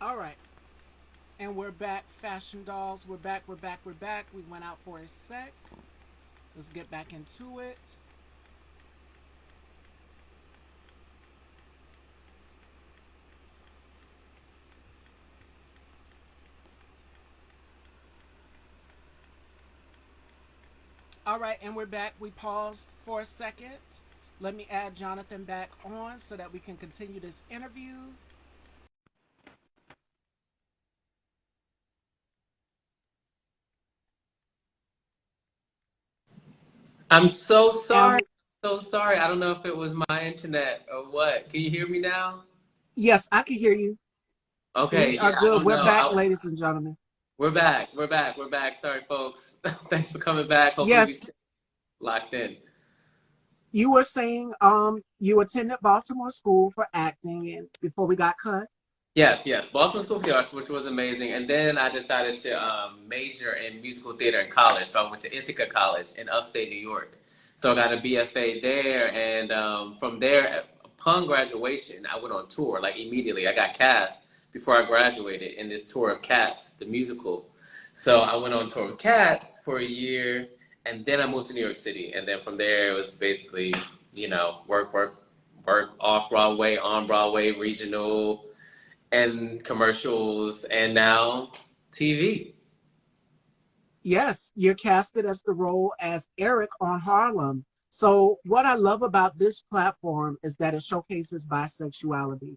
All right. And we're back, Fashion Dolls. We're back, we're back, we're back. We went out for a sec. Let's get back into it. All right, and we're back. We paused for a second. Let me add Jonathan back on so that we can continue this interview. I'm so sorry. And So sorry. I don't know if it was my internet or what. Can you hear me now? yes, I can hear you. Okay, We yeah, are I good. don't We're know. back, ladies and gentlemen. We're back. We're back. We're back. Sorry, folks. Thanks for coming back. Hopefully we Yes, stay locked in. you were saying you attended Baltimore School for acting and before we got cut. Yes, yes. Boston School of the Arts, which was amazing. And then I decided to major in musical theater in college. So I went to Ithaca College in upstate New York. So I got a BFA there. And from there, upon graduation, I went on tour like immediately. I got cast before I graduated in this tour of Cats, the musical. So I went on tour with Cats for a year. And then I moved to New York City. And then from there, it was basically, work, work, work off Broadway, on Broadway, regional and commercials, and now TV. Yes, you're casted as the role as Eric on Harlem. So what I love about this platform is that it showcases bisexuality.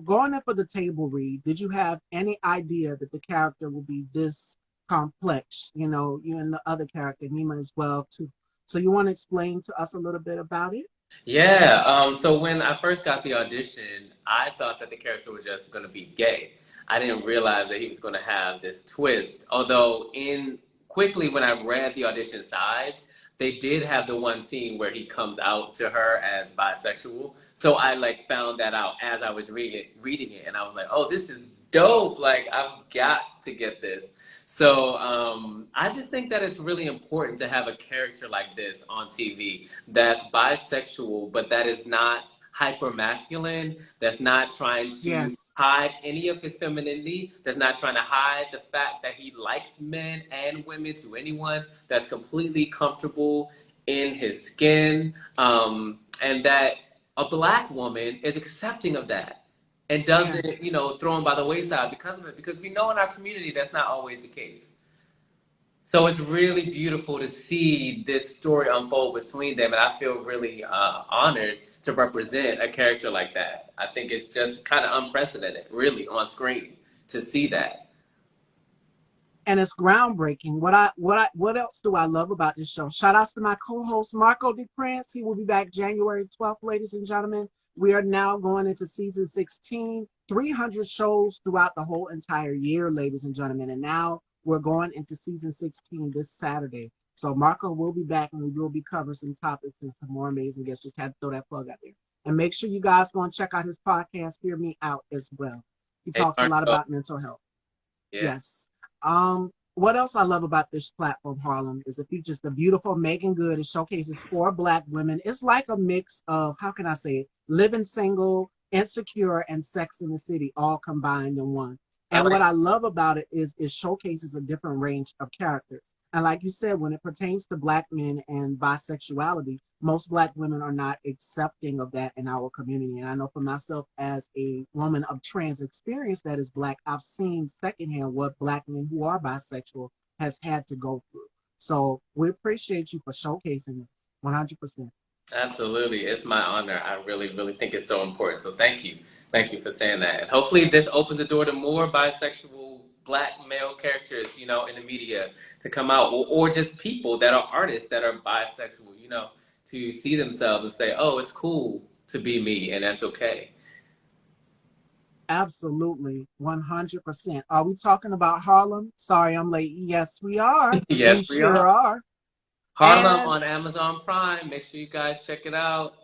Going in for the table read, did you have any idea that the character would be this complex? You know, you and the other character, Nima, as well, too. So you want to explain to us a little bit about it? Yeah, so when I first got the audition, I thought that the character was just going to be gay. I didn't realize that he was going to have this twist. Although, in quickly when I read the audition sides, they did have the one scene where he comes out to her as bisexual. So I like found that out as I was reading it, and I was like, "Oh, this is dope! Like I've got to get this." So I just think that it's really important to have a character like this on TV that's bisexual, but that is not hyper masculine, that's not trying to Yes. hide any of his femininity, that's not trying to hide the fact that he likes men and women to anyone, that's completely comfortable in his skin, and that a black woman is accepting of that and Yes. doesn't, throw him by the wayside because of it. Because we know in our community that's not always the case. So it's really beautiful to see this story unfold between them, and I feel really honored to represent a character like that. I think it's just kind of unprecedented, really, on screen to see that. And it's groundbreaking. What else do I love about this show? Shout outs to my co-host Marco DePrince. He will be back January 12th, ladies and gentlemen. We are now going into season 16, 300 shows throughout the whole entire year, ladies and gentlemen. And now we're going into season 16 this Saturday. So Marco will be back and we will be covering some topics and some more amazing guests. Just had to throw that plug out there. And make sure you guys go and check out his podcast, Hear Me Out, as well. He Hey, talks a lot Marco. about mental health. Yeah. Yes. What else I love about this platform, Harlem, is it features the beautiful Megan Good. It showcases four Black women. It's like a mix of, how can I say it, living single, insecure, and Sex in the City all combined in one. I And what like. I love about it is it showcases a different range of characters. And like you said, when it pertains to Black men and bisexuality, most Black women are not accepting of that in our community. And I know for myself, as a woman of trans experience that is Black, I've seen secondhand what Black men who are bisexual has had to go through. So we appreciate you for showcasing this 100%. Absolutely. It's my honor. I really, really think it's so important. So thank you. Thank you for saying that. And hopefully this opens the door to more bisexual black male characters, in the media to come out, or just people that are artists that are bisexual, to see themselves and say, oh, it's cool to be me and that's okay. Absolutely, 100%. Are we talking about Harlem? Sorry, I'm late. Yes, we are. Yes, We we are. sure are. Harlem And on Amazon Prime. Make sure you guys check it out.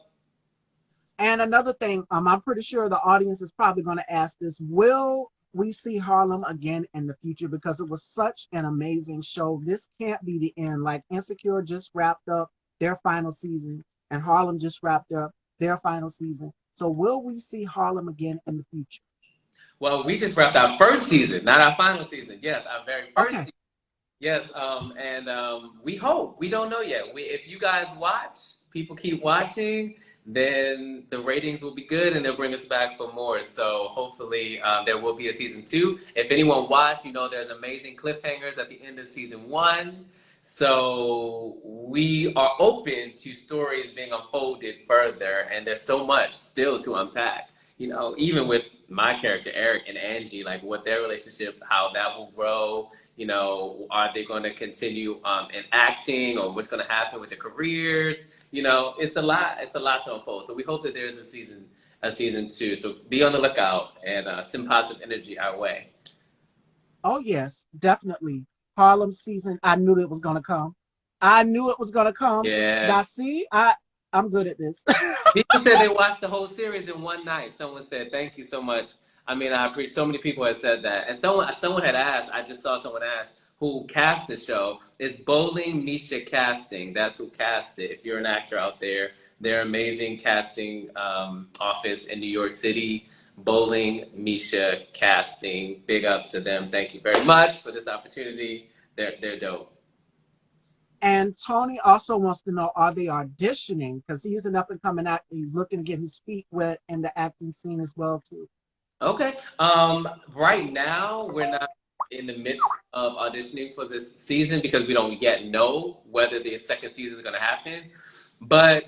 another thing, I'm pretty sure the audience is probably going to ask this: will we see Harlem again in the future? Because it was such an amazing show. This can't be the end. Like Insecure just wrapped up their final season, and Harlem just wrapped up their final season. So will we see Harlem again in the future? Well, we just wrapped our first season, not our final season. Yes, our very first Okay. season. Yes, we hope. We don't know yet. If you guys watch, people keep watching, then the ratings will be good and they'll bring us back for more. So hopefully there will be a season 2. If anyone watched, you know there's amazing cliffhangers at the end of season 1. So we are open to stories being unfolded further, and there's so much still to unpack. You know, even with my character Eric and Angie, like what their relationship, how that will grow. You know, are they going to continue in acting, or what's going to happen with their careers? You know, it's a lot. It's a lot to unfold. So we hope that there's a season 2. So be on the lookout and send positive energy our way. Oh yes, definitely. Harlem season. I knew it was gonna come. I knew it was gonna come. Now Yes. see, I'm good at this. People said they watched the whole series in one night. Someone said, "Thank you so much." I mean, I appreciate. So many people had said that, and someone had asked. I just saw someone ask who cast the show. Is Bowling Misha Casting? That's who cast it. If you're an actor out there, they're amazing casting office in New York City. Bowling Misha Casting. Big ups to them. Thank you very much for this opportunity. They're dope. And Tony also wants to know, are they auditioning? Because he's an up and coming actor. He's looking to get his feet wet in the acting scene as well too. Okay. Right now, we're not in the midst of auditioning for this season because we don't yet know whether the second season is going to happen. But,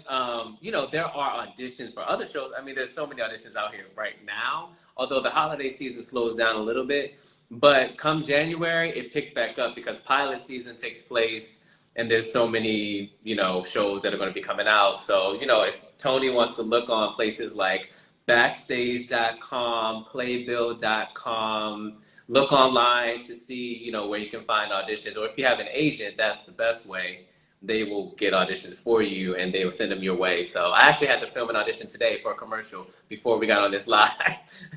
you know, there are auditions for other shows. I mean, there's so many auditions out here right now, although the holiday season slows down a little bit. But come January, it picks back up because pilot season takes place and there's so many, you know, shows that are going to be coming out. So, you know, if Tony wants to look on places like backstage.com, playbill.com, look online to see, you know, where you can find auditions. Or if you have an agent, that's the best way. They will get auditions for you and they will send them your way. So I actually had to film an audition today for a commercial before we got on this live.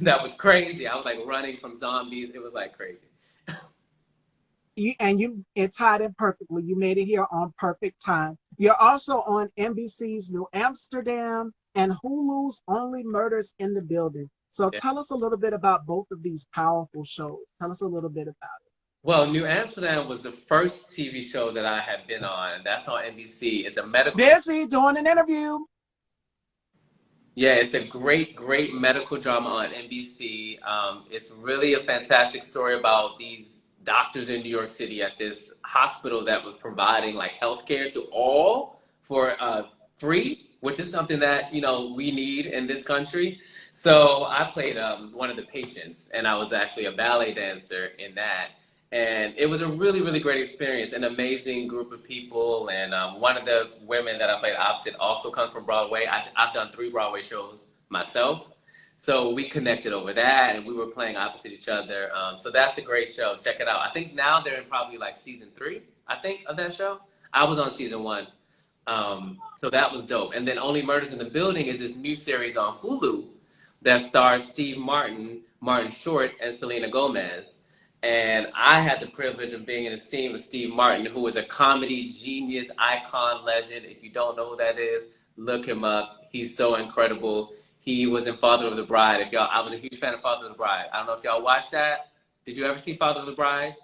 That was crazy. I was like running from zombies. It was like crazy. It tied in perfectly. You made it here on perfect time. You're also on NBC's New Amsterdam and Hulu's Only Murders in the Building. So Yeah. tell us a little bit about both of these powerful shows. Tell us a little bit about it. Well, New Amsterdam was the first TV show that I had been on, and that's on NBC. It's a medical. Busy doing an interview. Yeah, it's a great, great medical drama on NBC. It's really a fantastic story about these doctors in New York City at this hospital that was providing like healthcare to all for free, which is something that, you know, we need in this country. So I played one of the patients, and I was actually a ballet dancer in that. And it was a really, really great experience, an amazing group of people. And one of the women that I played opposite also comes from Broadway. I've done 3 Broadway shows myself. So we connected over that, and we were playing opposite each other. So that's a great show. Check it out. I think now they're in probably like season 3, I think, of that show. I was on season 1. So that was dope. And then Only Murders in the Building is this new series on Hulu that stars Steve Martin, Martin Short, and Selena Gomez. And I had the privilege of being in a scene with Steve Martin, who is a comedy genius, icon, legend. If you don't know who that is, look him up. He's so incredible. He was in Father of the Bride. I was a huge fan of Father of the Bride. I don't know if y'all watched that. Did you ever see Father of the Bride?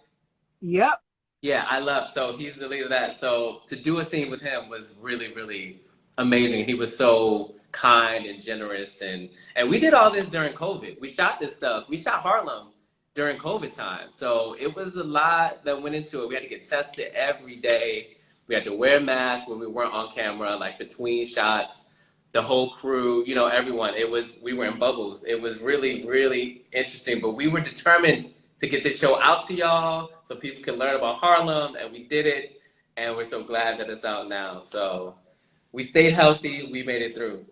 Yep. Yeah, I love. So he's the lead of that. So to do a scene with him was really, really amazing. He was so kind and generous, and we did all this during COVID. We shot this stuff. We shot Harlem during COVID time. So it was a lot that went into it. We had to get tested every day. We had to wear masks when we weren't on camera, like between shots. The whole crew, you know, everyone. We were in bubbles. It was really, really interesting. But we were determined to get this show out to y'all so people can learn about Harlem, and we did it. And we're so glad that it's out now. So we stayed healthy. We made it through.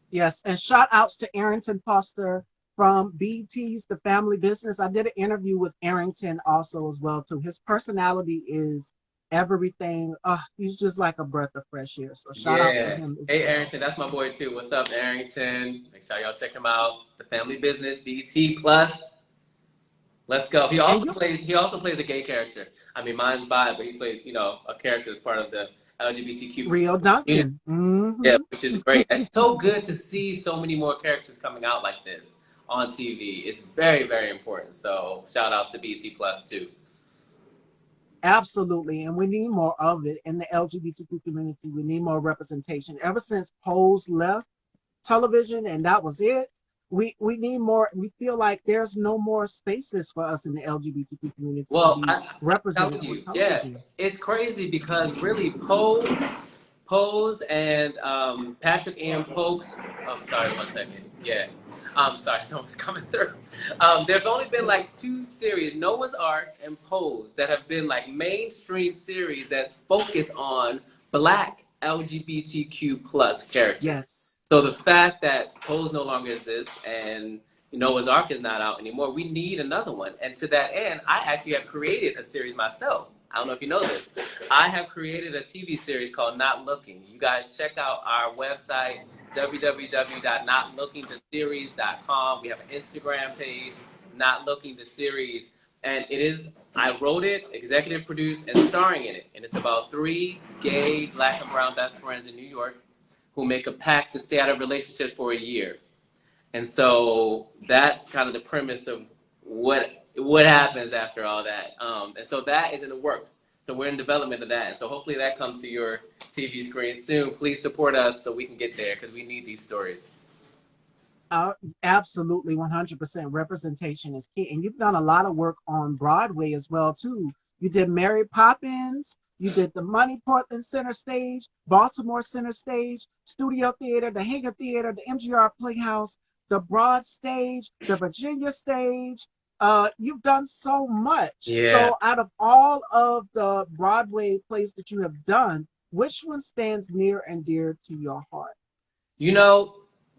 Yes, and shout outs to Arrington Foster from BT's The Family Business. I did an interview with Arrington also as well too. His personality is everything. He's just like a breath of fresh air. So shout outs to him as Hey, well. Arrington, that's my boy too. What's up, Arrington? Make sure y'all check him out. The Family Business, BT Plus. Let's go. He also plays a gay character. I mean, mine's bi, but he plays, you know, a character as part of the LGBTQ. Rio Duncan. Yeah, which is great. It's so good to see so many more characters coming out like this on TV. It's very, very important. So shout outs to BT Plus too. Absolutely. And we need more of it in the LGBTQ community. We need more representation. Ever since Pose left television and that was it, we need more. We feel like there's no more spaces for us in the LGBTQ community to Well, be I'm represented telling on you, yeah, television. it's crazy because really Pose and Patrick Ian Pokes. I'm sorry, one second. Yeah, I'm sorry, someone's coming through. There've only been like two series, Noah's Ark and Pose, that have been like mainstream series that focus on Black LGBTQ plus characters. Yes. So the fact that Pose no longer exists and Noah's Ark is not out anymore, we need another one. And to that end, I actually have created a series myself. I don't know if you know this. I have created a TV series called Not Looking. You guys check out our website, www.notlookingtheseries.com. We have an Instagram page, Not Looking the Series. And it is, I wrote it, executive produced, and starring in it. And it's about 3 gay Black and brown best friends in New York who make a pact to stay out of relationships for a year. And so that's kind of the premise of what happens after all that. And so that is in the works. So we're in development of that. And so hopefully that comes to your TV screen soon. Please support us so we can get there because we need these stories. Absolutely, 100% representation is key. And you've done a lot of work on Broadway as well, too. You did Mary Poppins, you did the Money Portland Center Stage, Baltimore Center Stage, Studio Theater, the Hager Theater, the MGR Playhouse, the Broad Stage, the Virginia Stage. You've done so much. Yeah. So out of all of the Broadway plays that you have done, which one stands near and dear to your heart? You know,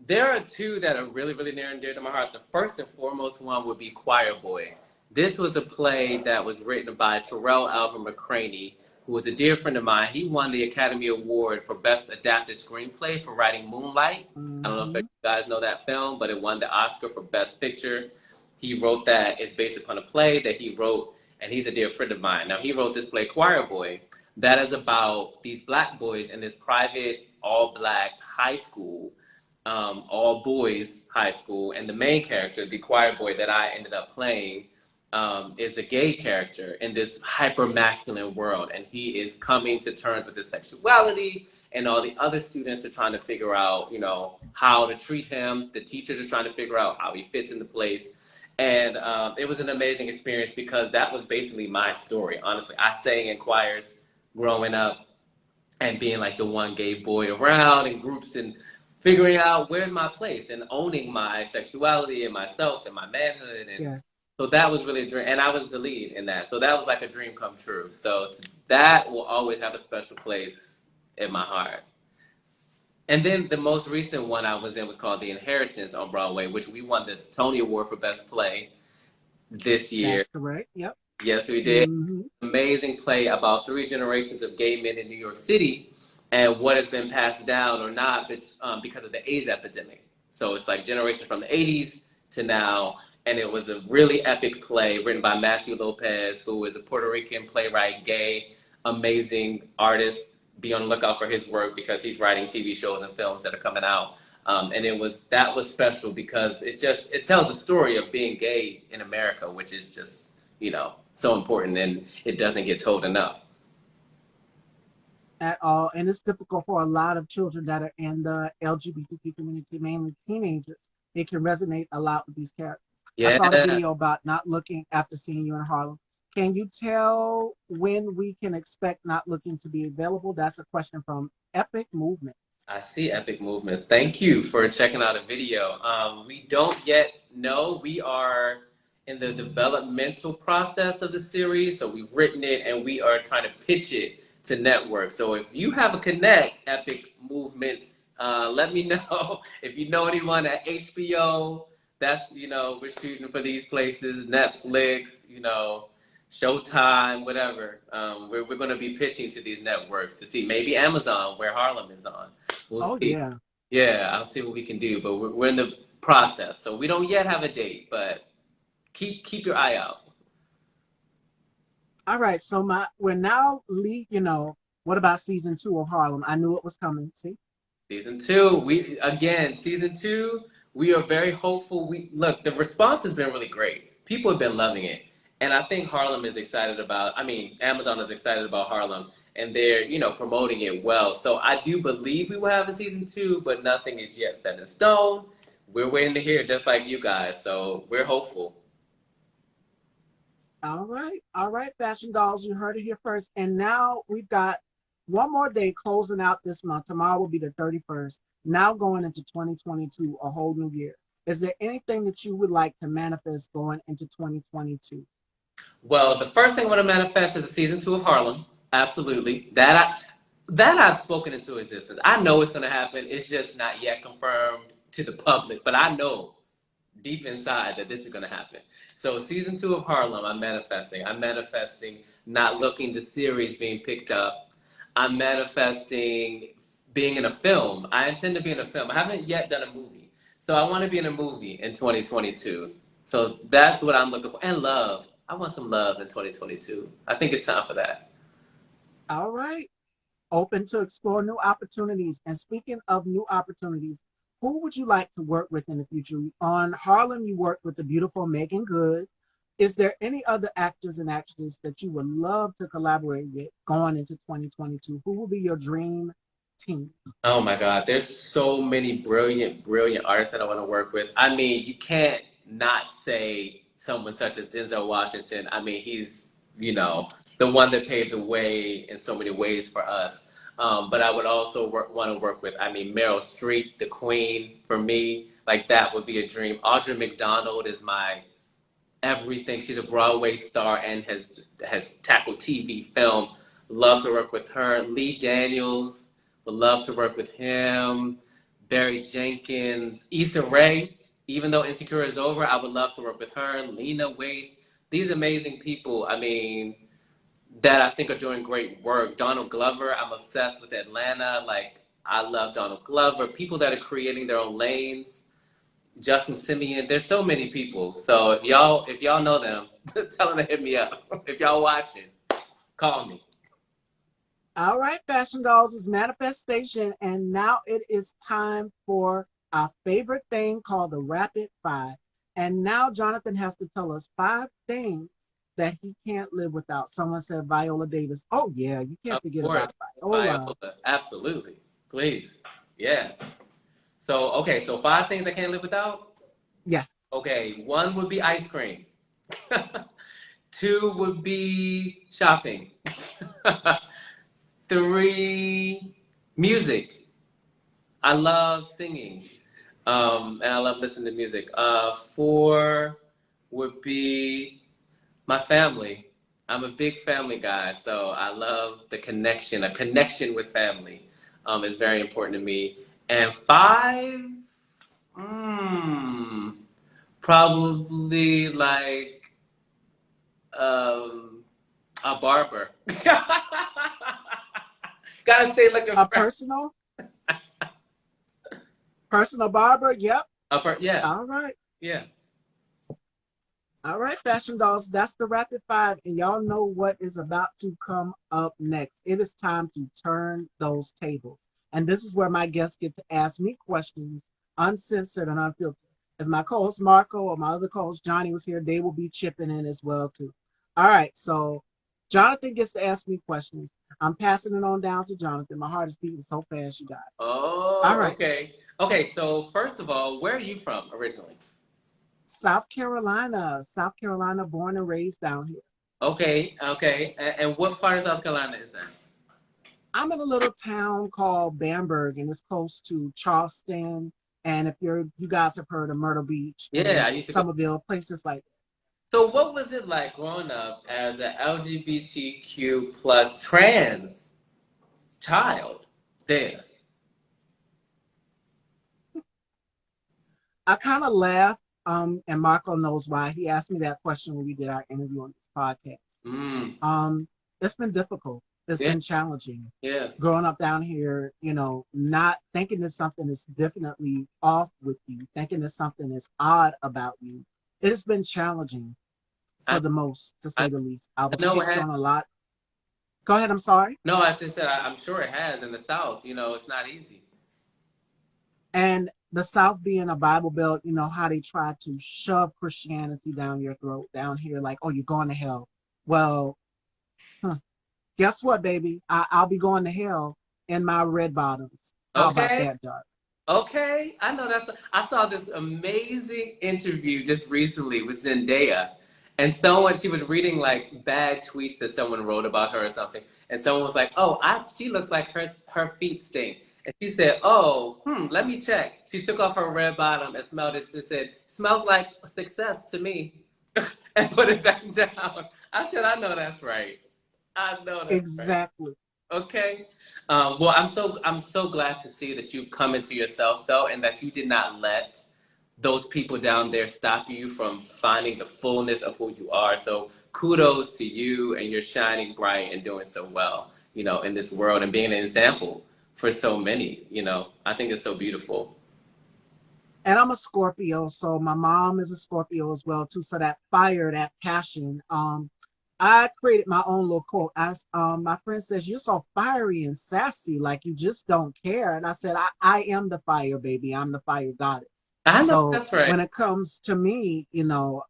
there are two that are really, really near and dear to my heart. The first and foremost one would be Choir Boy. This was a play that was written by Terrell Alvin McCraney, who was a dear friend of mine. He won the Academy Award for Best Adapted Screenplay for writing Moonlight. Mm-hmm. I don't know if you guys know that film, but it won the Oscar for Best Picture. He wrote that. It's based upon a play that he wrote, and he's a dear friend of mine. Now, he wrote this play, Choir Boy, that is about these Black boys in this private, all-Black high school, all boys high school, and the main character, the choir boy that I ended up playing, is a gay character in this hyper-masculine world, and he is coming to terms with his sexuality, and all the other students are trying to figure out, you know, how to treat him. The teachers are trying to figure out how he fits into place, and it was an amazing experience because that was basically my story. Honestly, I sang in choirs growing up and being like the one gay boy around in groups and figuring out where's my place and owning my sexuality and myself and my manhood. And yes. So that was really a dream. And I was the lead in that. So that was like a dream come true. So that will always have a special place in my heart. And then the most recent one I was in was called The Inheritance on Broadway, which we won the Tony Award for Best Play this year. That's correct. Yep. Yes, we did. Mm-hmm. Amazing play about 3 generations of gay men in New York City and what has been passed down or not because of the AIDS epidemic. So it's like generations from the 80s to now. And it was a really epic play written by Matthew Lopez, who is a Puerto Rican playwright, gay, amazing artist. Be on the lookout for his work because he's writing TV shows and films that are coming out. And that was special because it tells the story of being gay in America, which is just, you know, so important, and it doesn't get told enough. At all. And it's difficult for a lot of children that are in the LGBTQ community, mainly teenagers. They can resonate a lot with these characters. Yeah. I saw the video about Not Looking after seeing you in Harlem. Can you tell when we can expect Not Looking to be available? That's a question from Epic Movements. I see Epic Movements. Thank you for checking out a video. We don't yet know. We are in the developmental process of the series. So we've written it and we are trying to pitch it to network. So if you have a connect, Epic Movements, let me know. If you know anyone at HBO, that's, you know, we're shooting for these places, Netflix, you know, Showtime, whatever. We're going to be pitching to these networks to see, maybe Amazon, where Harlem is on. We'll see. Yeah. Yeah, I'll see what we can do, but we're in the process. So we don't yet have a date, but keep your eye out. All right. So we're now, you know, what about season 2 of Harlem? I knew it was coming. See? Season 2, season 2, We are very hopeful. Look, the response has been really great. People have been loving it. And I think Harlem is excited about, I mean, Amazon is excited about Harlem and they're, promoting it well. So I do believe we will have a season 2, but nothing is yet set in stone. We're waiting to hear just like you guys. So we're hopeful. All right, Fashion Dolls, you heard it here first. And now we've got one more day closing out this month. Tomorrow will be the 31st. Now going into 2022, a whole new year. Is there anything that you would like to manifest going into 2022? Well, the first thing I want to manifest is a season 2 of Harlem. Absolutely. That I've spoken into existence. I know it's going to happen. It's just not yet confirmed to the public, but I know deep inside that this is going to happen. So season 2 of Harlem, I'm manifesting. I'm manifesting not looking the series being picked up. I'm manifesting being in a film. I intend to be in a film. I haven't yet done a movie. So I want to be in a movie in 2022. So that's what I'm looking for. And love. I want some love in 2022. I think it's time for that. All right. Open to explore new opportunities. And speaking of new opportunities, who would you like to work with in the future? On Harlem, you worked with the beautiful Megan Good. Is there any other actors and actresses that you would love to collaborate with going into 2022? Who will be your dream team? Oh my God, there's so many brilliant, brilliant artists that I want to work with. I mean, you can't not say someone such as Denzel Washington. I mean, he's, the one that paved the way in so many ways for us. But I would also want to work with, Meryl Streep, the queen, for me. Like, that would be a dream. Audra McDonald is my everything. She's a Broadway star and has tackled TV, film. Loves to work with her. Lee Daniels, would love to work with him. Barry Jenkins. Issa Rae, even though Insecure is over, I would love to work with her. Lena Waithe. These amazing people, that I think are doing great work. Donald Glover, I'm obsessed with Atlanta. Like, I love Donald Glover. People that are creating their own lanes. Justin Simeon. There's so many people. So if y'all know them, tell them to hit me up. If y'all watching, call me. All right, Fashion Dolls is manifestation, and now it is time for our favorite thing called the Rapid Five. And now Jonathan has to tell us 5 things that he can't live without. Someone said Viola Davis. Oh yeah, you can't forget about Viola. Absolutely. Please. Yeah. So 5 things I can't live without? Yes. Okay, 1 would be ice cream. 2 would be shopping. 3, music. I love singing. And I love listening to music. 4 would be my family. I'm a big family guy, so I love the connection. A connection with family is very important to me. And 5, probably like a barber. Gotta stay looking a personal barber. Yep. Yeah. All right. Yeah. All right, Fashion Dolls, that's the Rapid Five, and y'all know what is about to come up next. It is time to turn those tables. And this is where my guests get to ask me questions, uncensored and unfiltered. If my co-host Marco or my other co-host Johnny was here, they will be chipping in as well, too. All right, so Jonathan gets to ask me questions. I'm passing it on down to Jonathan. My heart is beating so fast, you guys. Oh, all right. Okay. Okay, so first of all, where are you from originally? South Carolina, born and raised down here. Okay. And what part of South Carolina is that? I'm in a little town called Bamberg, and it's close to Charleston. And if you guys have heard of Myrtle Beach, yeah, I used to Somerville, places like that. So what was it like growing up as an LGBTQ plus trans child there? I kind of laughed, and Marco knows why. He asked me that question when we did our interview on this podcast. It's been difficult. It's been challenging. Yeah. Growing up down here, not thinking that something is definitely off with you, thinking that something is odd about you. It has been challenging for the most, to say the least. I was on a lot. Go ahead, I'm sorry. No, I just said I'm sure it has in the South. It's not easy. And the South being a Bible Belt, you know how they try to shove Christianity down your throat down here, like, oh, you're going to hell. Well, huh, guess what, baby? I'll be going to hell in my red bottoms. How about Okay. that, dark? Okay, I know that's. I saw this amazing interview just recently with Zendaya, and someone she was reading like bad tweets that someone wrote about her or something, and someone was like, "Oh, she looks like her feet stink," and she said, "Oh, let me check." She took off her red bottom and smelled it. She said, "Smells like success to me," and put it back down. I said, "I know that's right. I know that's right." Exactly. Okay. Well, I'm so glad to see that you've come into yourself though, and that you did not let those people down there stop you from finding the fullness of who you are. So kudos to you, and you're shining bright and doing so well, in this world and being an example for so many. I think it's so beautiful. And I'm a Scorpio, so my mom is a Scorpio as well too. So that fire, that passion. I created my own little quote. My friend says, "You're so fiery and sassy, like you just don't care." And I said, I am the fire, baby. I'm the fire goddess. I know So that's right. when it comes to me,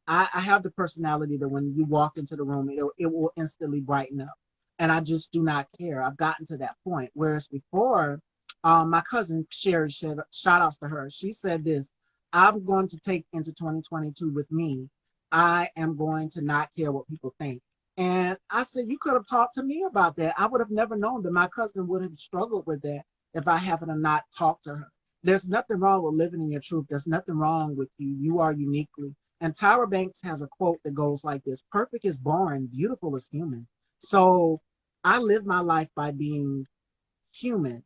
I have the personality that when you walk into the room, it will instantly brighten up. And I just do not care. I've gotten to that point. Whereas before, my cousin Sherry, shout outs to her. She said this: I'm going to take into 2022 with me. I am going to not care what people think. And I said, you could have talked to me about that. I would have never known that my cousin would have struggled with that if I haven't not talked to her. There's nothing wrong with living in your truth. There's nothing wrong with you. You are uniquely. And Tyra Banks has a quote that goes like this: perfect is boring, beautiful is human. So I live my life by being human,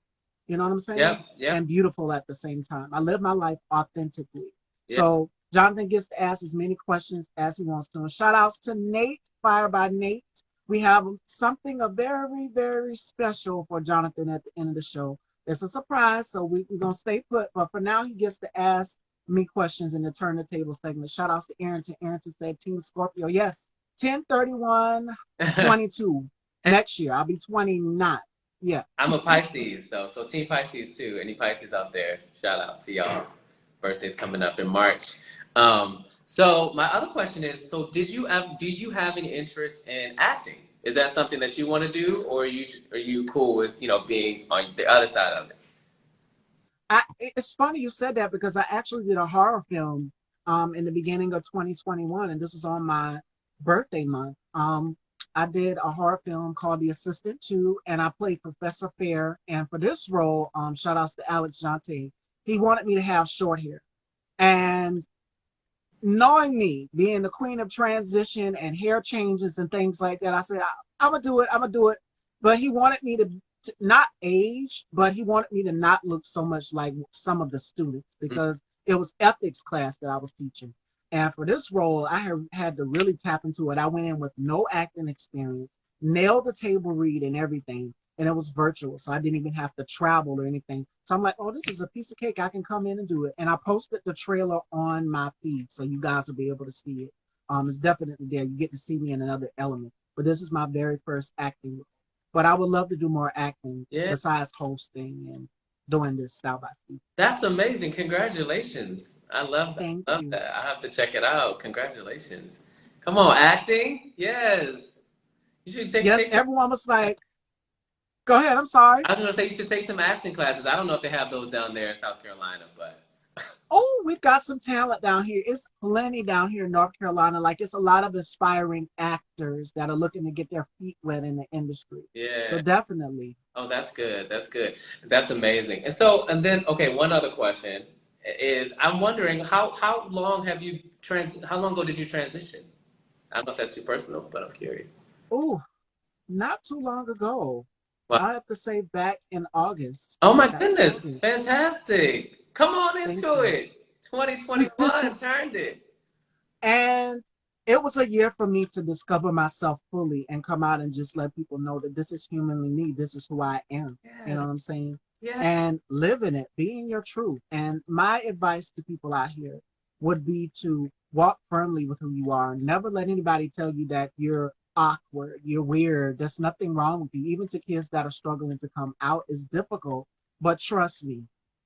you know what I'm saying? Yep, yep, And beautiful at the same time. I live my life authentically. yep. So Jonathan gets to ask as many questions as he wants to. And shout outs to Nate, Fire by Nate. We have something a very, very special for Jonathan at the end of the show. It's a surprise, so we're going to stay put. But for now, he gets to ask me questions in the Turn the Table segment. Shout outs to Arrington. Arrington said, Team Scorpio. Yes, 10/31/22. Hey, Next year, I'll be 29. Yeah. I'm a Pisces though, so Team Pisces too. Any Pisces out there? Shout out to y'all. Birthday's coming up in March. So my other question is: so do you have any interest in acting? Is that something that you want to do, or are you cool with being on the other side of it? It's funny you said that because I actually did a horror film in the beginning of 2021, and this is on my birthday month. I did a horror film called The Assistant 2, and I played Professor Fair. And for this role, shout outs to Alex Jante, he wanted me to have short hair. And knowing me, being the queen of transition and hair changes and things like that, I said, I'm gonna do it. I'm gonna do it. But he wanted me to not age, but he wanted me to not look so much like some of the students because it was ethics class that I was teaching. And for this role, I had to really tap into it. I went in with no acting experience, nailed the table read and everything, and it was virtual, so I didn't even have to travel or anything. So I'm like, oh, this is a piece of cake. I can come in and do it. And I posted the trailer on my feed, so you guys will be able to see it. It's definitely there. You get to see me in another element. But this is my very first acting role. But I would love to do more acting Yeah, besides hosting and doing this style by style. that's amazing. Congratulations. I love that. Thank I love you. that. I have to check it out. Congratulations. Come on, acting? Yes. You should take Yes, take some. everyone was like, go ahead. I'm sorry. I was gonna say you should take some acting classes. I don't know if they have those down there in South Carolina, but Oh, we've got some talent down here. It's plenty down here in North Carolina. Like it's a lot of aspiring actors that are looking to get their feet wet in the industry. So yeah. definitely. Oh, that's good. That's good. That's amazing. And then okay, one other question is I'm wondering how long have you how long ago did you transition? I don't know if that's too personal, but I'm curious. Oh, not too long ago. Wow. I have to say back in August. Oh my Back in goodness. August. Fantastic. Come on Thank into you. it. 2021 turned it. And it was a year for me to discover myself fully and come out and just let people know that this is humanly me. This is who I am. You Yeah. know what I'm saying? Yeah. And live in it, being your truth. And my advice to people out here would be to walk firmly with who you are. Never let anybody tell you that you're awkward, you're weird. There's nothing wrong with you. Even to kids that are struggling to come out is difficult. But trust me,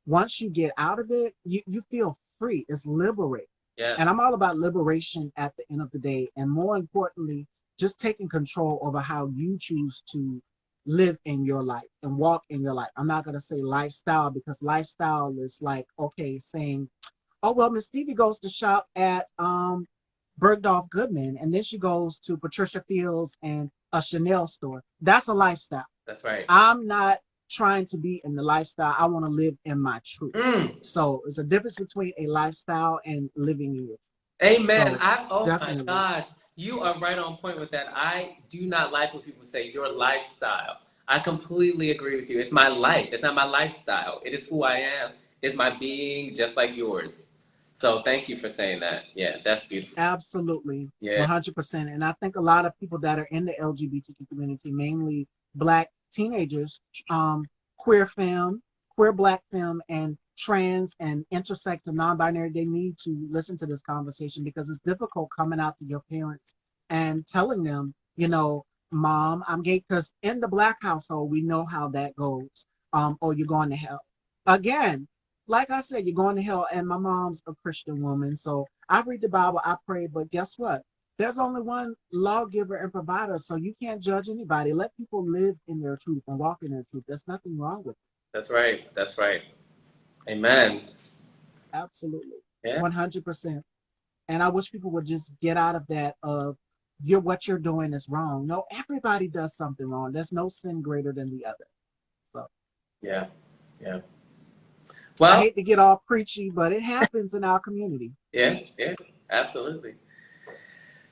once you get out of it, you feel free. It's liberating. Yeah. And I'm all about liberation at the end of the day. And more importantly, just taking control over how you choose to live in your life and walk in your life. I'm not going to say lifestyle, because lifestyle is like, okay, saying, oh, well, Miss Stevie goes to shop at Bergdorf Goodman, and then she goes to Patricia Fields and a Chanel store. That's a lifestyle. That's right. I'm not trying to be in the lifestyle. I want to live in my truth. So there's a difference between a lifestyle and living in it. Amen. So Oh my definitely. gosh. You are right on point with that. I do not like when people say your lifestyle. I completely agree with you. It's my life. It's not my lifestyle. It is who I am. It's my being, just like yours. So thank you for saying that. Yeah, that's beautiful. Absolutely. Yeah. 100%. And I think a lot of people that are in the LGBTQ community, mainly Black teenagers, queer femme, queer Black femme, and trans and intersex and non-binary, they need to listen to this conversation, because it's difficult coming out to your parents and telling them, you know, Mom, I'm gay, because in the Black household, we know how that goes. Or you're going to hell. Again, like I said, you're going to hell. And my mom's a Christian woman, so I read the Bible, I pray, but guess what? There's only one lawgiver and provider, so you can't judge anybody. Let people live in their truth and walk in their truth. There's nothing wrong with it. That's right. That's right. Amen. Absolutely. Yeah. 100%. And I wish people would just get out of that of what you're doing is wrong. No, everybody does something wrong. There's no sin greater than the other. So Yeah. Yeah. I Well, hate to get all preachy, but it happens in our community. yeah, yeah, absolutely.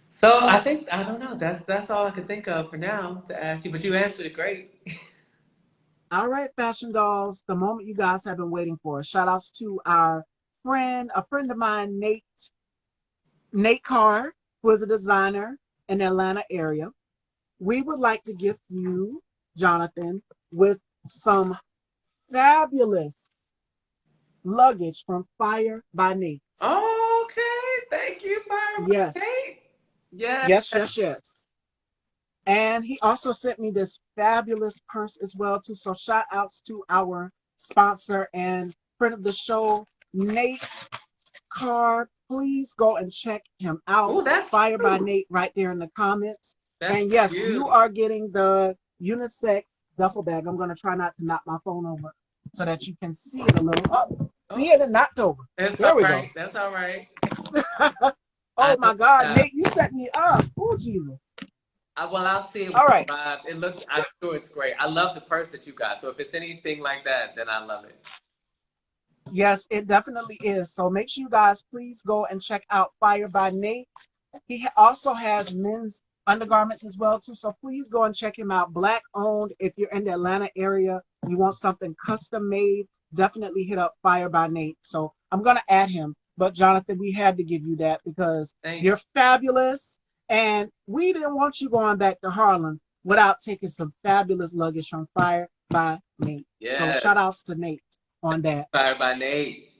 So I think I don't know. That's all I could think of for now to ask you, but you answered it great. All right, fashion dolls, the moment you guys have been waiting for. Shout outs to our a friend of mine, Nate Carr, who is a designer in the Atlanta area. We would like to gift you, Jonathan, with some fabulous luggage from Fire by Nate. Okay, thank you, Fire Yes, Kate. Yeah. yes. And he also sent me this fabulous purse as well, too. So shout outs to our sponsor and friend of the show, Nate Carr. Please go and check him out. Oh, that's Fire by cute. Nate right there in the comments. That's And yes, cute. you are getting the unisex duffel bag. I'm going to try not to knock my phone over so that you can see it a little. Oh, see it and knocked over. That's There all we right. go. That's all right. Oh my God, Nate, you set me up. Oh, Jesus. Well, I'll see it when All it right. arrives. It looks, I'm sure it's great. I love the purse that you got. So if it's anything like that, then I love it. Yes, it definitely is. So make sure you guys please go and check out Fire by Nate. He also has men's undergarments as well too. So please go and check him out. Black owned. If you're in the Atlanta area, you want something custom made, definitely hit up Fire by Nate. So I'm gonna add him. But Jonathan, we had to give you that because you're fabulous. And we didn't want you going back to Harlem without taking some fabulous luggage from Fire by Nate. Yeah. So shout outs to Nate on that. Fire by Nate.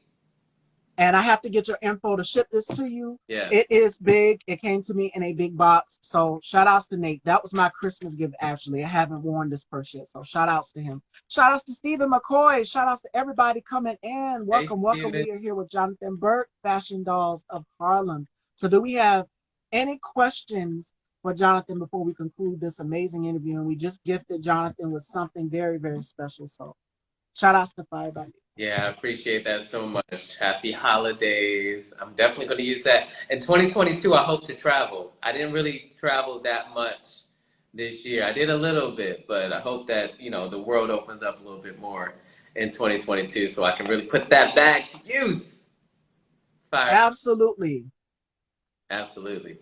And I have to get your info to ship this to you. Yeah. It is big. It came to me in a big box. So shout outs to Nate. That was my Christmas gift, actually. I haven't worn this purse yet. So shout outs to him. Shout outs to Stephen McCoy. Shout outs to everybody coming in. Welcome, welcome. We are here with Jonathan Burke, Fashion Dolls of Harlem. So do we have any questions for Jonathan before we conclude this amazing interview? And we just gifted Jonathan with something very, very special. So shout outs to Fire by Nate. Yeah, I appreciate that so much. Happy holidays. I'm definitely going to use that. In 2022, I hope to travel. I didn't really travel that much this year. I did a little bit, but I hope that, you know, the world opens up a little bit more in 2022 so I can really put that bag to use. Fire. Absolutely. Absolutely.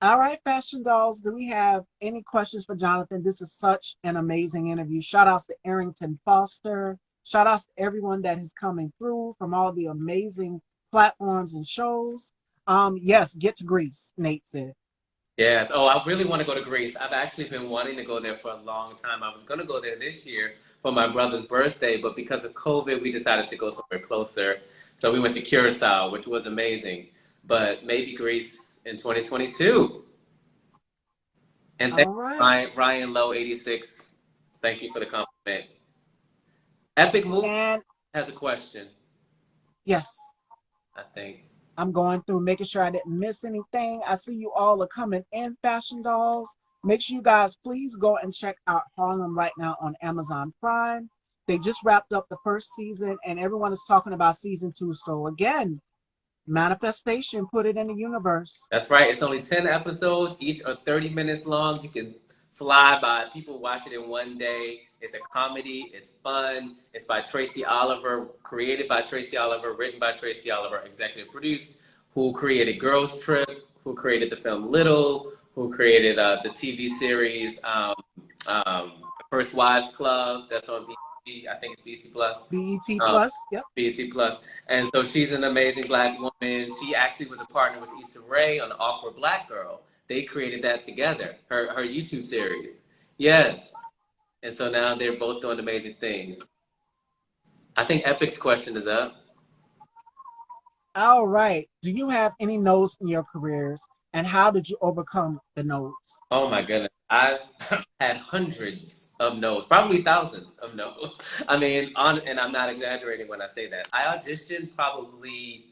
All right, Fashion Dolls, do we have any questions for Jonathan? This is such an amazing interview. Shout outs to Arrington Foster. Shout outs to everyone that is coming through from all the amazing platforms and shows. Yes, get to Greece, Nate said. Yes. Oh, I really want to go to Greece. I've actually been wanting to go there for a long time. I was going to go there this year for my brother's birthday, but because of COVID, we decided to go somewhere closer. So we went to Curacao, which was amazing. But maybe Greece in 2022. And thank you, Ryan Lowe 86. Thank you for the compliment. Epic movie. And has a question, Yes. I think. I'm going through making sure I didn't miss anything. I see you all are coming in, Fashion Dolls. Make sure you guys please go and check out Harlem right now on Amazon Prime. They just wrapped up the first season and everyone is talking about season 2. So again, manifestation, put it in the universe. That's right. It's only 10 episodes. Each are 30 minutes long. You can fly by. People watch it in one day. It's a comedy. It's fun. It's by Tracy Oliver, created by Tracy Oliver, written by Tracy Oliver, executive produced, who created Girls Trip, who created the film Little, who created the TV series First Wives Club. That's on BET. I think it's BT Plus. BET Um, Plus, yep. BET Plus. And so she's an amazing Black woman. She actually was a partner with Issa Rae on Awkward Black Girl. They created that together, her YouTube series. Yes. And so now they're both doing amazing things. I think Epic's question is up. All right. Do you have any no's in your careers? And how did you overcome the no's? Oh my goodness. I've had hundreds of no's, probably thousands of no's. I mean, and I'm not exaggerating when I say that. I auditioned probably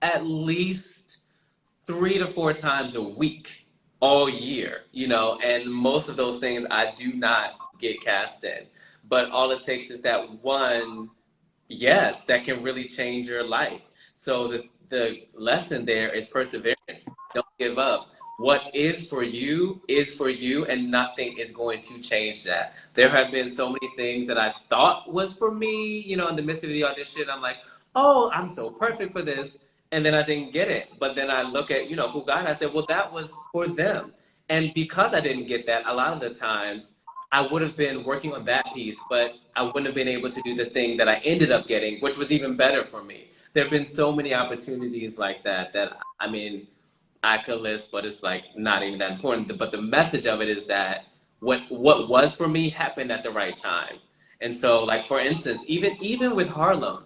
at least 3 to 4 times a week all year, and most of those things I do not get cast in. But all it takes is that one yes that can really change your life. So the lesson there is perseverance. Don't give up. What is for you, and nothing is going to change that. There have been so many things that I thought was for me, in the midst of the audition. I'm like, oh, I'm so perfect for this. And then I didn't get it. But then I look at, who got it. I said, well, that was for them. And because I didn't get that, a lot of the times I would have been working on that piece, but I wouldn't have been able to do the thing that I ended up getting, which was even better for me. There have been so many opportunities like that I mean, I could list, but it's like not even that important. But the message of it is that what was for me happened at the right time. And so, like, for instance, even with Harlem,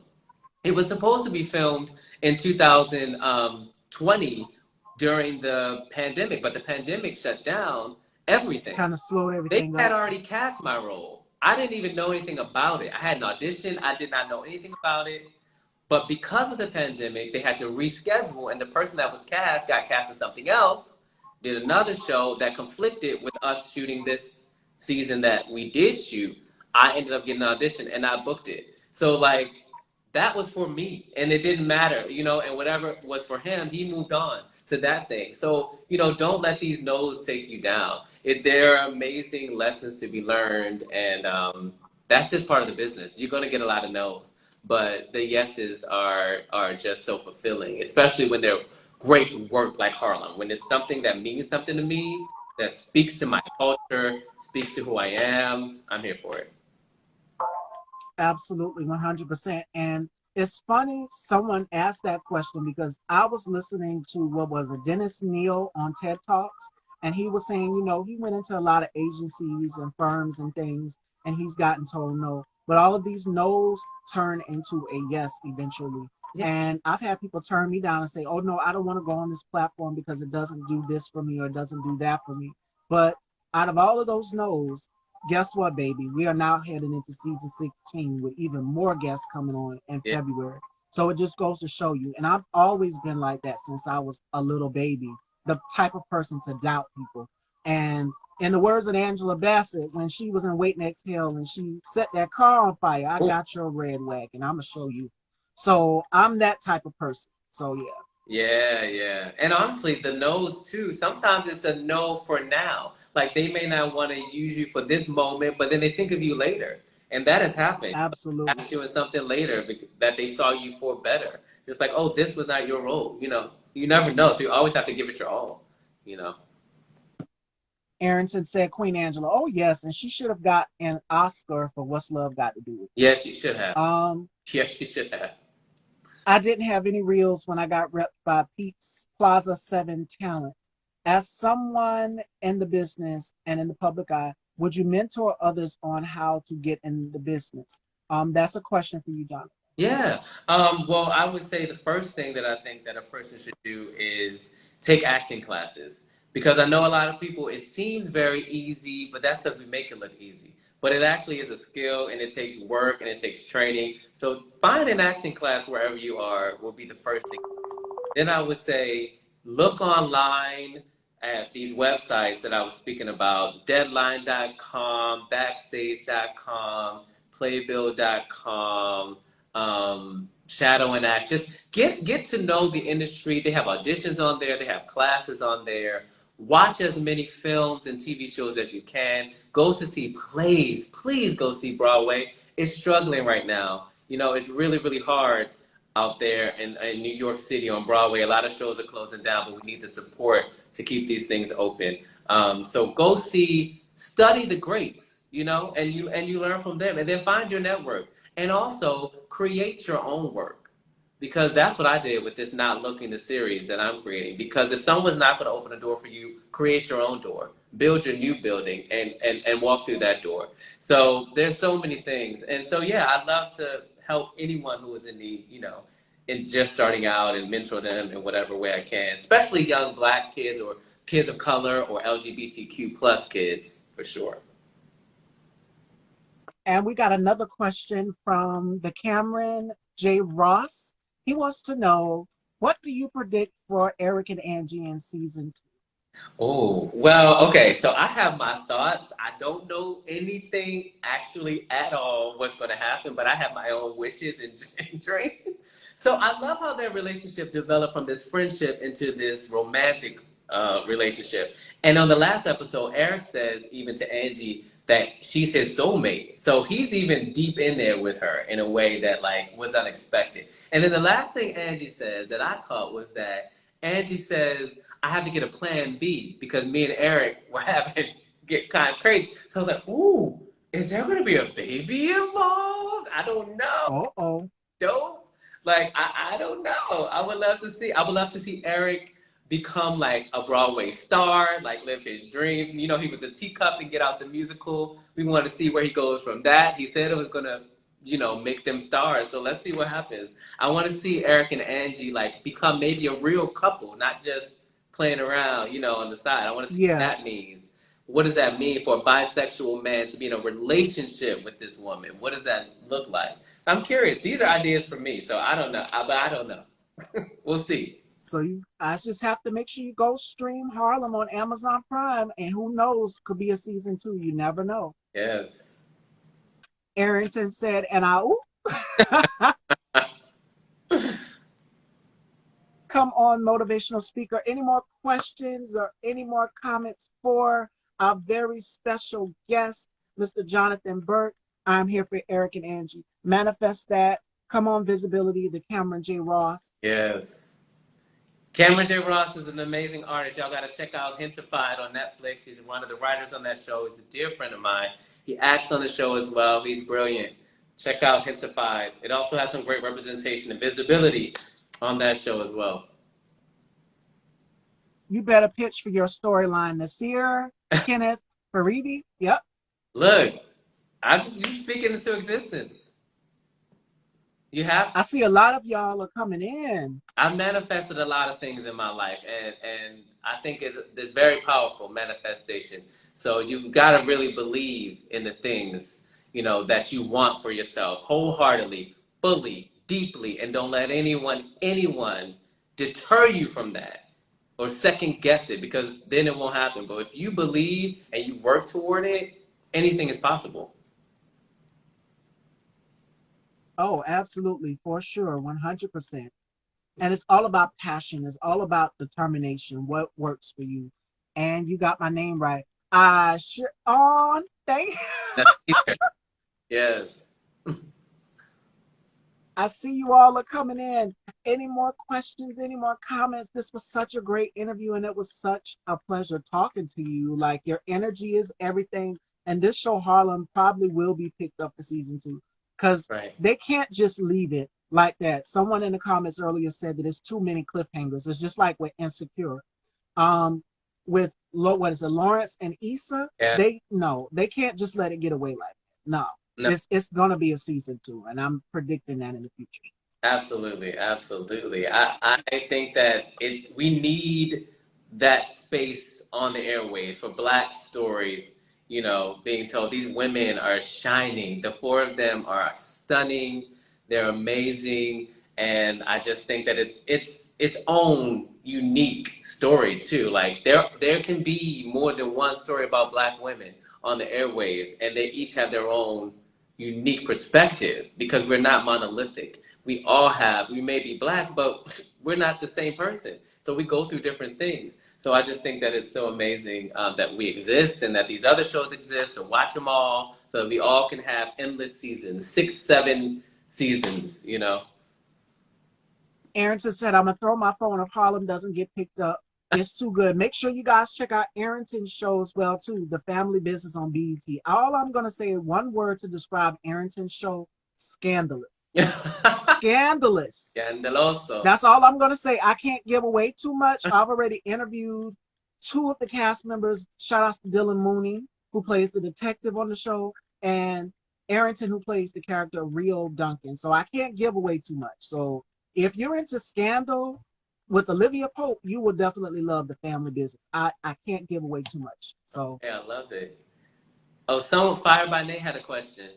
it was supposed to be filmed in 2020 during the pandemic, but the pandemic shut down everything. Kind of slowed They everything had up. already cast my role. I didn't even know anything about it. I had an audition. I did not know anything about it. But because of the pandemic, they had to reschedule, and the person that was cast got cast in something else, did another show that conflicted with us shooting this season that we did shoot. I ended up getting an audition, and I booked it. So, like, that was for me, and it didn't matter, and whatever was for him, he moved on to that thing. So, don't let these no's take you down. There are amazing lessons to be learned, and that's just part of the business. You're going to get a lot of no's, but the yeses are just so fulfilling, especially when they're great work like Harlem, when it's something that means something to me, that speaks to my culture, speaks to who I am. I'm here for it. Absolutely, 100%. And it's funny someone asked that question because I was listening to, what was it, Dennis Neal on TED Talks, and he was saying, he went into a lot of agencies and firms and things, and he's gotten told no. But all of these no's turn into a yes eventually. Yeah. And I've had people turn me down and say, oh no, I don't want to go on this platform because it doesn't do this for me or it doesn't do that for me. But out of all of those no's, guess what, baby? We are now heading into season 16 with even more guests coming on in Yeah. February. So it just goes to show you. And I've always been like that since I was a little baby, the type of person to doubt people. And in the words of Angela Bassett, when she was in Wait and Exhale and she set that car on fire, I got your red wagon. I'm going to show you. So I'm that type of person. So yeah. Yeah. And honestly, the no's too, sometimes it's a no for now. Like, they may not want to use you for this moment, but then they think of you later. And that has happened. Absolutely. Ask you in something later that they saw you for better. Just like, oh, this was not your role. You never know. So you always have to give it your all. Arrington said Queen Angela. Oh yes, and she should have got an Oscar for What's Love Got to Do with It. Yes, she should have. Yes, she should have. I didn't have any reels when I got repped by Pete's Plaza 7 Talent. As someone in the business and in the public eye, would you mentor others on how to get in the business? That's a question for you, Jonathan. Yeah. Well, I would say the first thing that I think that a person should do is take acting classes. Because I know a lot of people, it seems very easy, but that's because we make it look easy. but it actually is a skill, and it takes work, and it takes training. So find an acting class wherever you are will be the first thing. Then I would say look online at these websites that I was speaking about, deadline.com, backstage.com, playbill.com, Shadow and Act. Just get to know the industry. They have auditions on there. They have classes on there. Watch as many films and TV shows as you can. Go to see plays. Please go see Broadway. It's struggling right now. You know, it's really, really hard out there in New York City on Broadway. A lot of shows are closing down, but we need the support to keep these things open. So go see, study the greats, you know, and you learn from them, and then find your network, and also create your own work, because that's what I did with this Not Looking the series that I'm creating. Because if someone's not going to open a door for you, create your own door, build your new building, and walk through that door. So there's so many things, and so yeah, I'd love to help anyone who is in need, you know, in just starting out, and mentor them in whatever way I can, especially young Black kids or kids of color or LGBTQ plus kids, for sure. And we got another question from the Cameron J. Ross. He wants to know, what do you predict for Eric and Angie in season 2? Oh, well, okay. So I have my thoughts. I don't know anything actually at all what's going to happen, but I have my own wishes and dreams. So I love how their relationship developed from this friendship into this romantic relationship. And on the last episode, Eric says even to Angie that she's his soulmate. So he's even deep in there with her in a way that like was unexpected. And then the last thing Angie says that I caught was that Angie says, I have to get a plan B because me and Eric were having get kind of crazy. So I was like, ooh, is there going to be a baby involved? I don't know. Uh-oh. Dope. Like, I don't know. I would love to see Eric become like a Broadway star, like live his dreams. You know, he was a teacup and Get Out the musical. We want to see where he goes from that. He said it was going to, you know, make them stars. So let's see what happens. I want to see Eric and Angie like become maybe a real couple, not just playing around, you know, on the side. I want to see what that means. What does that mean for a bisexual man to be in a relationship with this woman? What does that look like? I'm curious. These are ideas for me, so I don't know. But I don't know. We'll see. So I just have to make sure you go stream Harlem on Amazon Prime, and who knows, could be a season 2. You never know. Yes. Arrington said, and come on, motivational speaker. Any more questions or any more comments for our very special guest, Mr. Jonathan Burke? I'm here for Eric and Angie. Manifest that. Come on, visibility, the Cameron J. Ross. Yes. Cameron J. Ross is an amazing artist. Y'all got to check out Hintified on Netflix. He's one of the writers on that show. He's a dear friend of mine. He acts on the show as well. He's brilliant. Check out Hintified. It also has some great representation and visibility on that show as well. You better pitch for your storyline. Nasir, Kenneth, Faribi. Yep. Look, you speaking into existence. You have to. I see a lot of y'all are coming in. I've manifested a lot of things in my life, and I think it's very powerful manifestation. So you got to really believe in the things, you know, that you want for yourself wholeheartedly, fully, deeply, and don't let anyone deter you from that or second guess it, because then it won't happen. But if you believe and you work toward it, anything is possible. Oh, absolutely, for sure, 100%. And it's all about passion. It's all about determination, what works for you. And you got my name right. Sure. Oh, thank you. Yes. I see you all are coming in. Any more questions? Any more comments? This was such a great interview, and it was such a pleasure talking to you. Like, your energy is everything. And this show, Harlem, probably will be picked up for season 2. Because they can't just leave it like that. Someone in the comments earlier said that there's too many cliffhangers. It's just like with Insecure. With what is it, Lawrence and Issa? Yeah. They can't just let it get away like that. No. It's gonna be a season 2, and I'm predicting that in the future. Absolutely, absolutely. I think that we need that space on the airwaves for Black stories you know, being told these women are shining. The four of them are stunning. They're amazing. And I just think that it's its own unique story too. Like there can be more than one story about black women on the airwaves, and they each have their own unique perspective because we're not monolithic. We may be black, but we're not the same person. So we go through different things. So I just think that it's so amazing that we exist and that these other shows exist. So watch them all so that we all can have endless seasons, 6, 7 seasons, you know. Arrington said, I'm going to throw my phone if Harlem doesn't get picked up. It's too good. Make sure you guys check out Arrington's show as well, too, The Family Business on BET. All I'm going to say is one word to describe Arrington's show, scandalous. Scandalous. Scandaloso. That's all I'm going to say. I can't give away too much. I've already interviewed 2 of the cast members. Shout out to Dylan Mooney, who plays the detective on the show, and Arrington, who plays the character Rio Duncan. So I can't give away too much. So if you're into Scandal with Olivia Pope, you will definitely love The Family Business. I can't give away too much. So yeah, I love it. Oh, someone Fire by Nate had a question.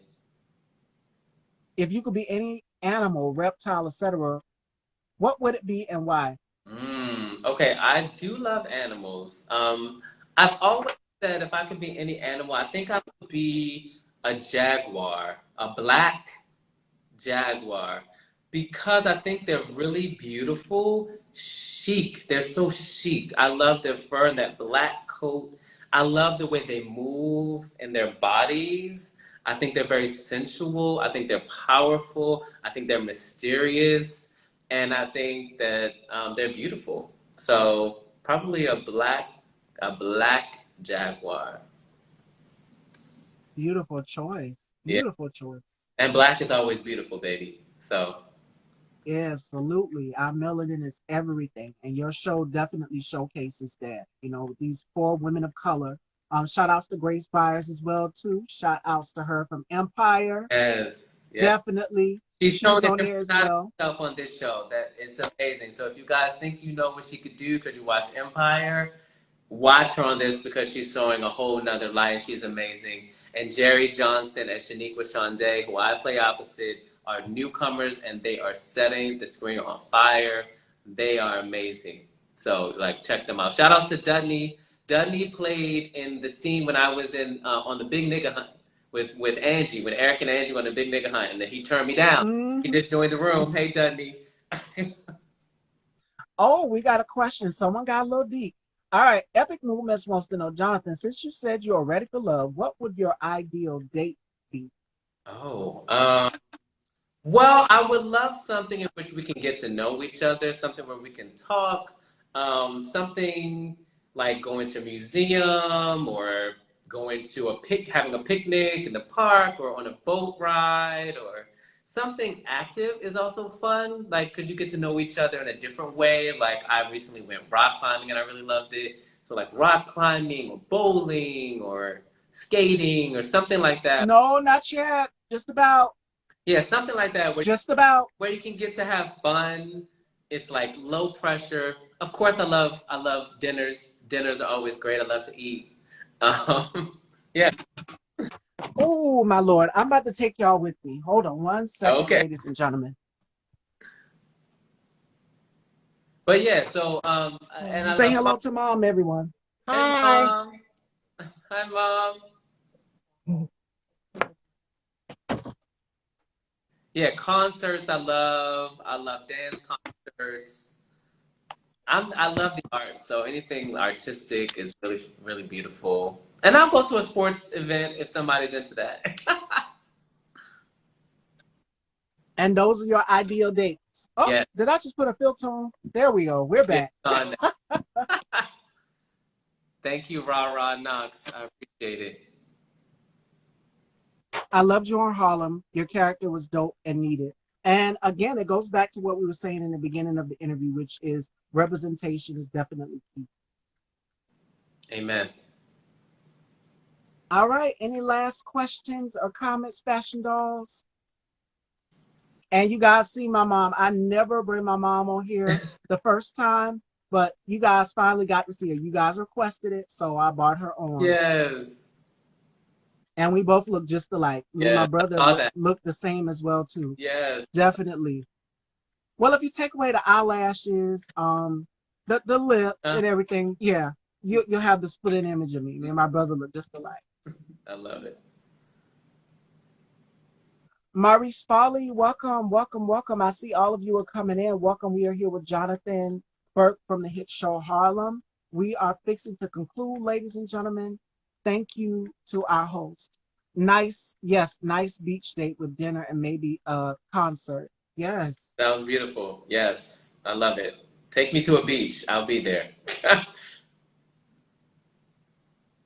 if you could be any animal, reptile, etc., what would it be and why? Okay, I do love animals. I've always said if I could be any animal, I think I would be a jaguar, a black jaguar, because I think they're really beautiful, chic. They're so chic. I love their fur and that black coat. I love the way they move and their bodies. I think they're very sensual. I think they're powerful. I think they're mysterious. And I think that they're beautiful. So probably a black jaguar. Beautiful choice. Yeah. Beautiful choice. And black is always beautiful, baby. So Yeah, absolutely. Our melanin is everything, and your show definitely showcases that. You know, these 4 women of color. Shout outs to Grace Byers as well too. Shout outs to her from Empire. yes, yeah. Definitely, She's she's showing a on different there as side of well. herself on this show. That is amazing. So if you guys think you know what she could do because you watch Empire, watch her on this because she's showing a whole nother light. She's amazing. And Jerry Johnson and Shaniqua Shonday, who I play opposite, are newcomers and they are setting the screen on fire. They are amazing. So like check them out. Shout outs to Dudney. Dudney played in the scene when I was in on the Big Nigga Hunt with Angie, when Eric and Angie went on the Big Nigga Hunt, and then he turned me down. He Mm-hmm. just joined the room. Hey, Dudney. Oh, we got a question. Someone got a little deep. All right, Epic Movements wants to know, Jonathan, since you said you are ready for love, what would your ideal date be? Oh, well, I would love something in which we can get to know each other, something where we can talk, something like going to a museum or going to having a picnic in the park or on a boat ride or something active is also fun. Like, because you get to know each other in a different way. Like, I recently went rock climbing and I really loved it. So, like, rock climbing or bowling or skating or something like that. No, not yet. Just about. Yeah, something like that Just about. where you can get to have fun. It's like low pressure. Of course, I love dinners. Dinners are always great. I love to eat. Yeah. Oh, my Lord. I'm about to take y'all with me. Hold on one second, Okay. ladies and gentlemen. But yeah, so and I Say love hello to Mom, everyone. Hey Hi. mom. Hi mom. Yeah, concerts I love. I love dance concerts. I love the arts, so anything artistic is really, really beautiful. And I'll go to a sports event if somebody's into that. And those are your ideal dates. Oh, Yeah. did I just put a filter on? There we go. We're back. Thank you, Ra Ra Knox. I appreciate it. I loved you on Harlem. Your character was dope and needed. And again, it goes back to what we were saying in the beginning of the interview, which is representation is definitely key. Amen. All right. Any last questions or comments, fashion dolls? And you guys see my mom. I never bring my mom on here the first time, but you guys finally got to see her. You guys requested it, so I brought her on. Yes. And we both look just alike. Me and my Yeah, I brother saw that. look the same as well too. Yes. Definitely. Well, if you take away the eyelashes, the lips Uh, and everything, yeah, you'll have the split image of me. Me and my brother look just alike. I love it. Maurice Folly, welcome, welcome, welcome. I see all of you are coming in. Welcome. We are here with Jonathan Burke from the hit show Harlem. We are fixing to conclude, ladies and gentlemen. Thank you to our host. Nice, yes, nice beach date with dinner and maybe a concert. Yes. Sounds beautiful. Yes, I love it. Take me to a beach. I'll be there.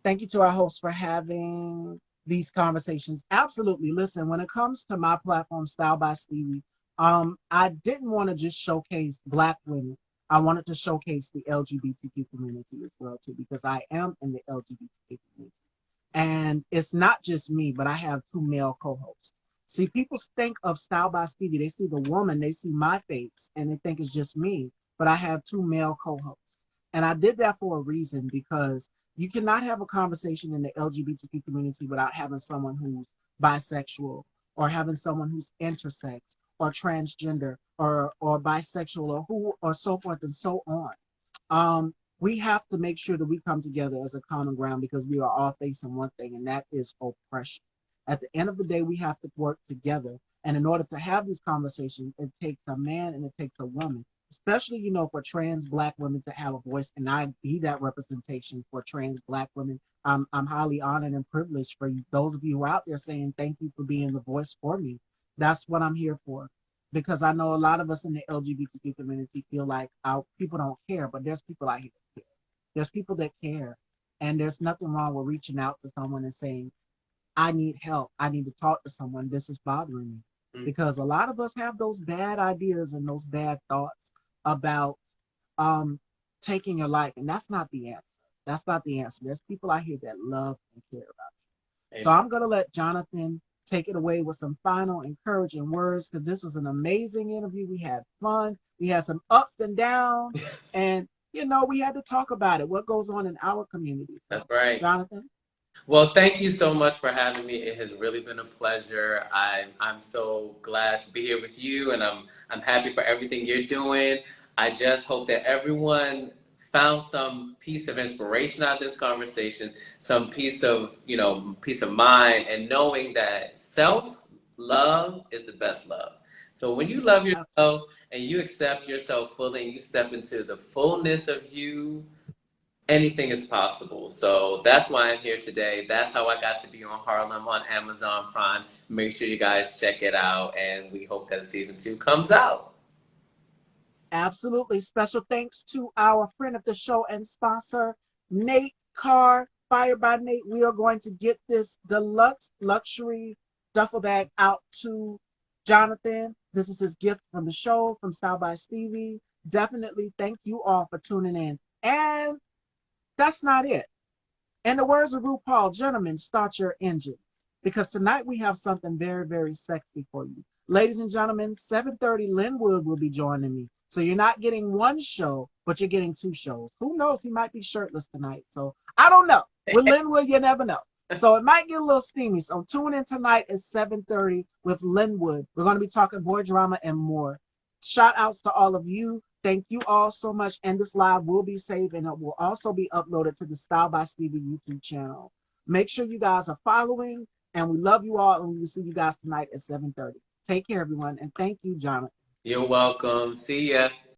Thank you to our host for having these conversations. Absolutely. Listen, when it comes to my platform, Style by Stevie, I didn't want to just showcase Black women. I wanted to showcase the LGBTQ community as well too, because I am in the LGBTQ community. And it's not just me, but I have two male co-hosts. See, people think of Style by Stevie, they see the woman, they see my face, and they think it's just me. But I have two male co-hosts. And I did that for a reason because you cannot have a conversation in the LGBTQ community without having someone who's bisexual or having someone who's intersex or transgender or bisexual or who or so forth and so on. We have to make sure that we come together as a common ground because we are all facing one thing, and that is oppression. At the end of the day, we have to work together. And in order to have these conversations, it takes a man and it takes a woman, especially, for trans Black women to have a voice. And I be that representation for trans Black women. I'm highly honored and privileged for you, those of you who are out there saying thank you for being the voice for me. That's what I'm here for because I know a lot of us in the LGBTQ community feel like our people don't care, but there's people out here that care. There's people that care, and there's nothing wrong with reaching out to someone and saying, "I need help. I need to talk to someone. This is bothering me," Mm. because a lot of us have those bad ideas and those bad thoughts about um, taking your life, and that's not the answer. That's not the answer. There's people out here that love and care about you. So Amen. I'm gonna let Jonathan take it away with some final encouraging words because this was an amazing interview. We had fun. We had some ups and downs, and we had to talk about it. What goes on in our community? That's So, right. Jonathan. Well, thank you so much for having me. It has really been a pleasure. I'm so glad to be here with you, and I'm happy for everything you're doing. I just hope that everyone found some piece of inspiration out of this conversation, some peace of mind, and knowing that self-love is the best love. So when you love Absolutely. yourself and you accept yourself fully and you step into the fullness of you, anything is possible. So that's why I'm here today. That's how I got to be on Harlem on Amazon Prime. Make sure you guys check it out, and we hope that season 2 comes out. Absolutely. Special thanks to our friend of the show and sponsor, Nate Carr, Fire by Nate. We are going to get this deluxe luxury duffel bag out to Jonathan. This is his gift from the show, from Style by Stevie. Definitely thank you all for tuning in. And that's not it. In the words of RuPaul, gentlemen, start your engines because tonight we have something very, very sexy for you. Ladies and gentlemen, 7:30 Linwood will be joining me. So you're not getting one show, but you're getting two shows. Who knows? He might be shirtless tonight. So I don't know. With Linwood, you never know. So it might get a little steamy. So tune in tonight at 7:30 with Linwood. We're going to be talking boy drama and more. Shout outs to all of you. Thank you all so much. And this live will be saved and it will also be uploaded to the Style by Stevie YouTube channel. Make sure you guys are following, and we love you all, and we will see you guys tonight at 7:30. Take care, everyone, and thank you, Jonathan. You're welcome. See ya.